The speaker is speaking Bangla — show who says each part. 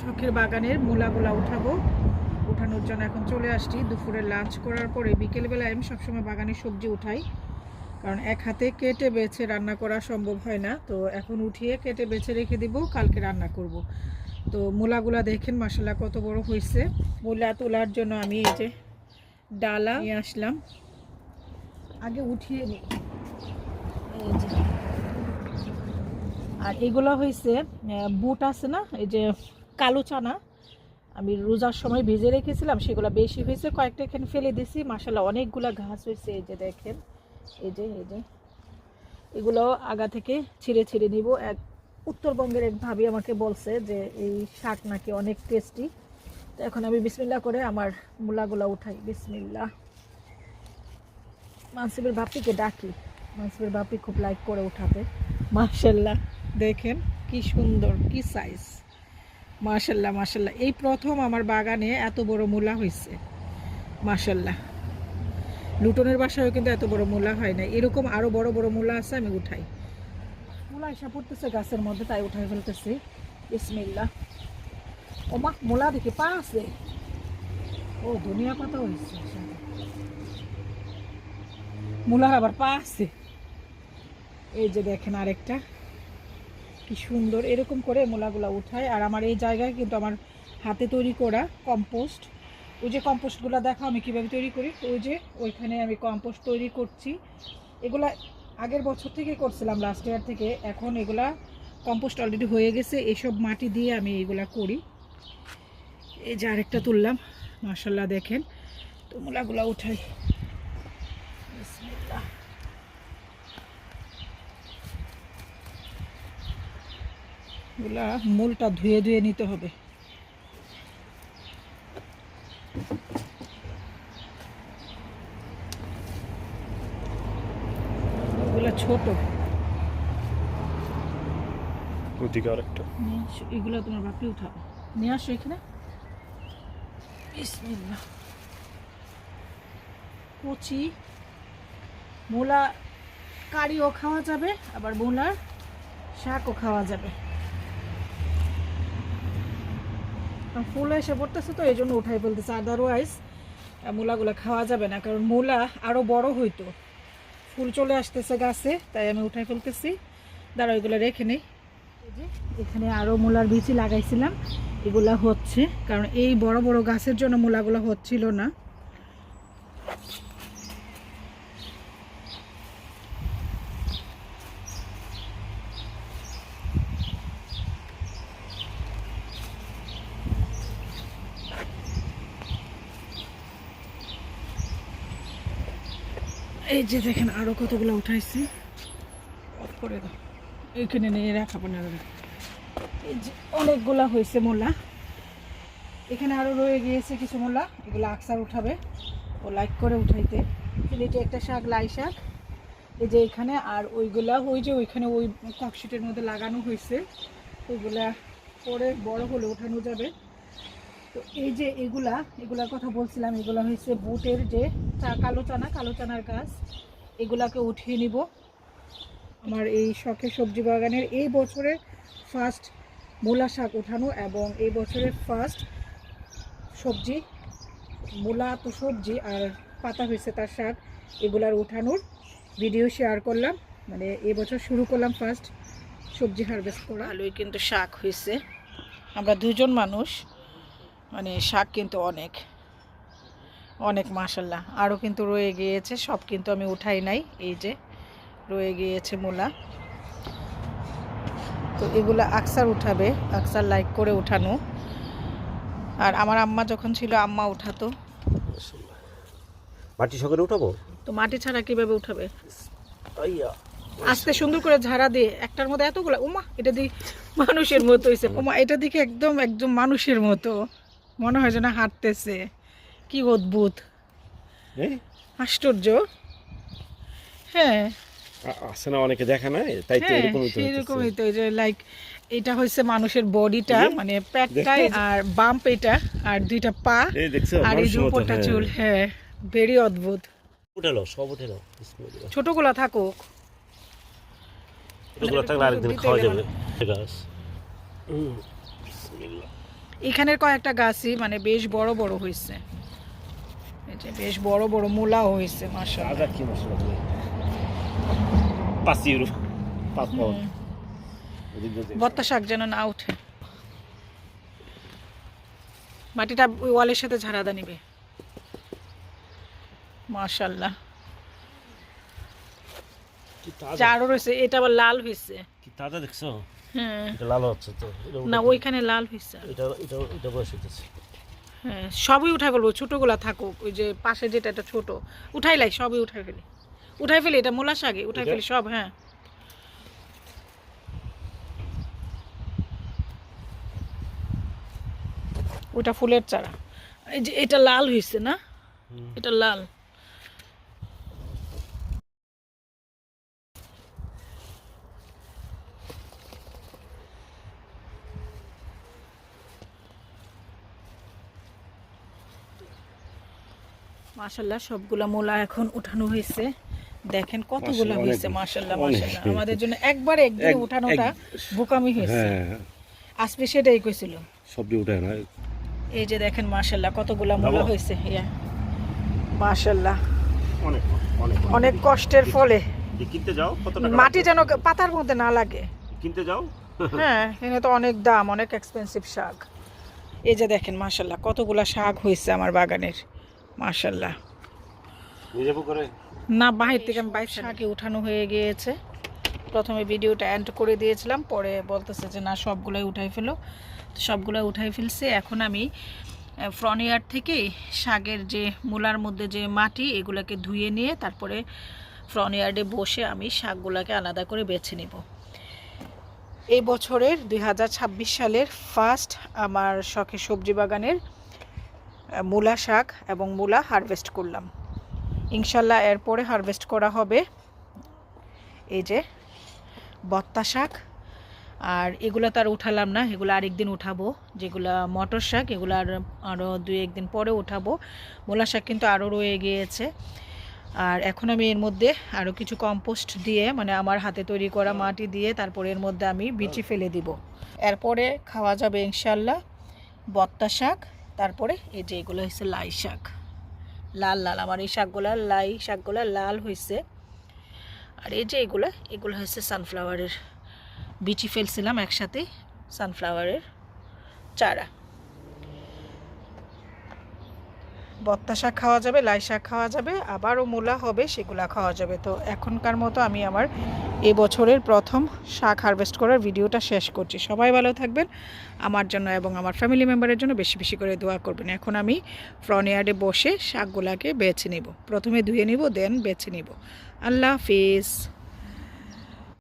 Speaker 1: শখের বাগানের মূলাগুলা উঠানোর জন্য এখন চলে আসছি। দুপুরে লাঞ্চ করার পরে বিকেলবেলায় আমি সবসময় বাগানে সবজি উঠাই, কারণ এক হাতে কেটে বেছে রান্না করা সম্ভব হয় না। তো এখন উঠিয়ে কেটে বেছে রেখে দিব, কালকে রান্না করব। তো মূলাগুলা দেখেন মাশাআল্লাহ কত বড় হয়েছে। মূলা তোলার জন্য আমি এই যে ডালা নিয়ে আসলাম, আগে উঠিয়ে নিই। এই যে, আর এগুলো হয়েছে বুট আছে না, এই যে কালো চানা, আমি রোজার সময় ভেজে রেখেছিলাম, সেগুলো বেশি হয়েছে, কয়েকটা এখানে ফেলে দিছি। মাশাআল্লাহ অনেকগুলা ঘাস হয়েছে। এই যে দেখেন, এই যে এগুলো আগা থেকে ছিঁড়ে ছিঁড়ে নিব। এক উত্তরবঙ্গের এক ভাবি আমাকে বলছে যে এই শাক নাকি অনেক টেস্টি। তো এখন আমি বিসমিল্লাহ করে আমার মূলাগুলা উঠাই। বিসমিল্লাহ। মানসিবের বাপিকে ডাকি, মানসিবের বাপি খুব লাইক করে উঠাতে। মাশাআল্লাহ দেখেন কি সুন্দর, কি সাইজ। মাশাআল্লাহ মাশাআল্লাহ, এই প্রথম আমার বাগানে এত বড় মূলা হয়েছে। মাশাআল্লাহ, লুটনের বাসায়ও কিন্তু এত বড় মূলা হয় না। এরকম আরো বড় বড় মূলা আছে, আমি উঠাই। মূলা এসে পড়তেছে গাছের মধ্যে, তাই উঠাই ফেলতেছি। বিসমিল্লাহ। ওমা, মূলা দেখি পা আছে। ও, ধনিয়া পাতা হয়েছে, মূলার আবার পা আছে। এই যে দেখেন আরেকটা, কি সুন্দর। এরকম করে মূলাগুলা উঠায়। আর আমার এই জায়গায় কিন্তু আমার হাতে তৈরি করা কম্পোস্ট, ওই যে কম্পোস্টগুলো দেখো আমি কীভাবে তৈরি করি, ওই যে ওইখানে আমি কম্পোস্ট তৈরি করছি। এগুলা আগের বছর থেকে করছিলাম, লাস্ট ইয়ার থেকে। এখন এগুলা কম্পোস্ট অলরেডি হয়ে গেছে। এসব মাটি দিয়ে আমি এগুলা করি। এই যে আরেকটা তুললাম, মাশাআল্লাহ দেখেন। তো মূলাগুলা উঠাই। বিসমিল্লাহ। এগুলা মূলটা ধুয়ে ধুয়ে নিতে হবে। এগুলা ছোট, এগুলো তোমার বাপি উঠাবে, নিয়ে আসো এখানে। বিসমিল্লাহ। কচি মূলা কারিও খাওয়া যাবে, আবার মূলার শাকও খাওয়া যাবে। ফুল এসে পড়তেছে তো এই জন্য উঠাই ফেলতেছে, আদারওয়াইজ মূলাগুলো খাওয়া যাবে না, কারণ মূলা আরো বড় হইতো। ফুল চলে আসতেছে গাছে, তাই আমি উঠাই ফেলতেছি। দাঁড়া, এগুলো রেখে নেই। এখানে আরো মূলার বীজ লাগাইছিলাম, এগুলা হচ্ছে, কারণ এই বড় বড় গাছের জন্য মূলাগুলো হচ্ছিল না। এই যে দেখেন আরো কতগুলো উঠাইছি, করে দাও এইখানে নিয়ে রাখাবো না। এই যে অনেকগুলা হয়েছে মূলা, এখানে আরো রয়ে গিয়েছে কিছু মূলা, এগুলো আকসার উঠাবে, ও লাইক করে উঠাইতে। এটা একটা শাক, লাই শাক। এই যে এখানে, আর ওইগুলা ওই যে ওইখানে ওই ককশিটের মধ্যে লাগানো হয়েছে, ওইগুলা পরে বড় হলে উঠানো যাবে। তো এই যে এগুলার কথা বলছিলাম, এগুলা হয়েছে বুটের যে কালো চানার গাছ, এগুলাকে উঠিয়ে নিব। আমার এই শখের সবজি বাগানের এই বছরের ফার্স্ট মূলা শাক উঠানো, এবং এই বছরের ফার্স্ট সবজি। মূলা তো সবজি, আর পাতা হয়েছে তার শাক, এগুলার উঠানোর ভিডিও শেয়ার করলাম। মানে এবছর শুরু করলাম ফার্স্ট সবজি হারভেস্ট করা। ভালোই কিন্তু শাক হয়েছে, আমরা দুজন মানুষ, মানে শাক কিন্তু অনেক অনেক মাশাআল্লাহ। আরও কিন্তু রয়ে গিয়েছে, সব কিন্তু আমি উঠাই নাই। এই যে রয়ে গিয়েছে মূলা, তো এগুলা আকসার উঠাবে, আকসার লাইক করে উঠানো। আর আমার আম্মা যখন ছিল, আম্মা উঠাতো।
Speaker 2: মাটি সকালে উঠাবো,
Speaker 1: তো মাটি ছাড়া কিভাবে উঠাবে? আস্তে সুন্দর করে ঝাড়া দিয়ে, একটার মধ্যে এতগুলো। ওমা, এটা দিয়ে মানুষের মতো হয়েছে। ওমা, এটা দিকে একদম একদম মানুষের মতো মনে হয় যেন হাঁটতেছে। কি অদ্ভুত, আশ্চর্য। হ্যাঁ,
Speaker 2: আছে না অনেকে দেখা নাই, তাই তো
Speaker 1: এরকমই তো। যে লাইক এটা হচ্ছে মানুষের বডিটা, মানে পেটটাই, আর বাম্প এটা, আর দুইটা পা, আর এই যে উপরটা চুল। হ্যাঁ, ভেরি অদ্ভুত।
Speaker 2: উঠালো, সব উঠালো।
Speaker 1: ছোটগুলা থাকুক,
Speaker 2: এগুলো থাকলে আরেকদিন খাওয়া যাবে গাছ।
Speaker 1: এখানের কয়েকটা গাছই মানে বেশ বড় বড় হয়েছে, এই যে বেশ বড় বড় মূলাও হয়েছে মাশাআল্লাহ।
Speaker 2: আদা কি মশলা দেবে 5 ইউরো 5 পাউন্ড।
Speaker 1: বত্তা শাক যেন না উঠে, মাটিটা ওই ওয়ালের সাথে ঝাড়াদা নিবে মাশাআল্লাহ।
Speaker 2: কি তাজা,
Speaker 1: চারও রয়েছে, এটা আবার লাল হয়েছে।
Speaker 2: কি তাজা দেখছো?
Speaker 1: হ্যাঁ
Speaker 2: এটা লাল হচ্ছে তো,
Speaker 1: না ওইখানে লাল হয়েছে।
Speaker 2: এটা বসেছে।
Speaker 1: হ্যাঁ সবই উঠাই ফেলবো, ছোটোগুলা থাকুক, ওই যে পাশে যেটা একটা ছোট উঠাই লাই, সবই উঠাই ফেলি, উঠাই ফেলি, এটা মূলা শাকে উঠাই ফেলি সব। হ্যাঁ ওইটা ফুলের চারা, এই যে এটা লাল হয়েছে না, এটা লাল। মাশাআল্লাহ সবগুলা মূলা এখন উঠানো হয়েছে, দেখেন কতগুলা
Speaker 2: মাশাআল্লাহ,
Speaker 1: হয়েছে
Speaker 2: অনেক,
Speaker 1: মাশাআল্লাহ
Speaker 2: অনেক।
Speaker 1: মাশাআল্লাহ। আমাদের জন্য একবারে একদিনে উঠানোটা বোকামি হয়েছে,
Speaker 2: হ্যাঁ
Speaker 1: আসবে সেটাই কইছিল।
Speaker 2: সবজি উঠায় না।
Speaker 1: এই যে দেখেন মাশাআল্লাহ কতগুলা মূলা হয়েছে, ইয়া মাশাআল্লাহ।
Speaker 2: অনেক অনেক
Speaker 1: অনেক কষ্টের ফলে
Speaker 2: কিনতে যাও কত টাকা?
Speaker 1: মাটি যেন পাতার মধ্যে না লাগে।
Speaker 2: কিনতে যাও
Speaker 1: হ্যাঁ এখানে তো অনেক দাম, অনেক এক্সপেন্সিভ শাক। এই যে দেখেন মাশাআল্লাহ কতগুলা শাক হয়েছে আমার বাগানের মাশাআল্লাহ।
Speaker 2: নিজে করে
Speaker 1: না বাহির থেকে আমি বাইরে শাকে উঠানো হয়ে গিয়েছে, প্রথমে ভিডিওটা এন্ড করে দিয়েছিলাম, পরে বলতেছে যে না সবগুলোই উঠাই ফেলো, তো সবগুলোই উঠাই ফেলছে। এখন আমি ফ্রন্ট ইয়ার্ড থেকে শাকের যে মূলার মধ্যে যে মাটি এগুলোকে ধুয়ে নিয়ে তারপরে ফ্রন্ট ইয়ার্ডে বসে আমি শাকগুলোকে আলাদা করে বেছে নিব। এই বছরের 2026 সালের ফার্স্ট আমার শখের সবজি বাগানের মূলা শাক এবং মূলা হারভেস্ট করলাম। ইনশাল্লাহ এরপরে হারভেস্ট করা হবে এই যে বত্তা শাক, আর এগুলো তো আর উঠালাম না, এগুলো আরেকদিন উঠাবো। যেগুলা মটর শাক এগুলো আরও 2-1 দিন পরে উঠাবো। মূলা শাক কিন্তু আরও রয়ে গিয়েছে। আর এখন আমি এর মধ্যে আরও কিছু কম্পোস্ট দিয়ে, মানে আমার হাতে তৈরি করা মাটি দিয়ে তারপরে এর মধ্যে আমি বিচি ফেলে দিব। এরপরে খাওয়া যাবে ইনশাল্লাহ বত্তা শাক। তারপরে এই যে এগুলো হচ্ছে লাই শাক, লাল লাল আমার এই শাকগুলা, লাই শাকগুলা লাল হয়েছে। আর এই যে এগুলো হচ্ছে সানফ্লাওয়ারের বিচি ফেলছিলাম একসাথে, সানফ্লাওয়ারের চারা। বত্তা শাক খাওয়া যাবে, লাই শাক খাওয়া যাবে, আবারও মূলা হবে, সেগুলা খাওয়া যাবে। তো এখনকার মতো আমি আমার এই বছরের প্রথম শাক হারভেস্ট করার ভিডিওটা শেষ করছি। সবাই ভালো থাকবেন, আমার জন্য এবং আমার ফ্যামিলি মেম্বারের জন্য বেশি বেশি করে দোয়া করবেন। এখন আমি ফ্রন্ট ইয়ার্ডে বসে শাকগুলাকে বেছে নিব, প্রথমে ধুয়ে নিব দেন বেছে নিব। আল্লাহ হাফিজ।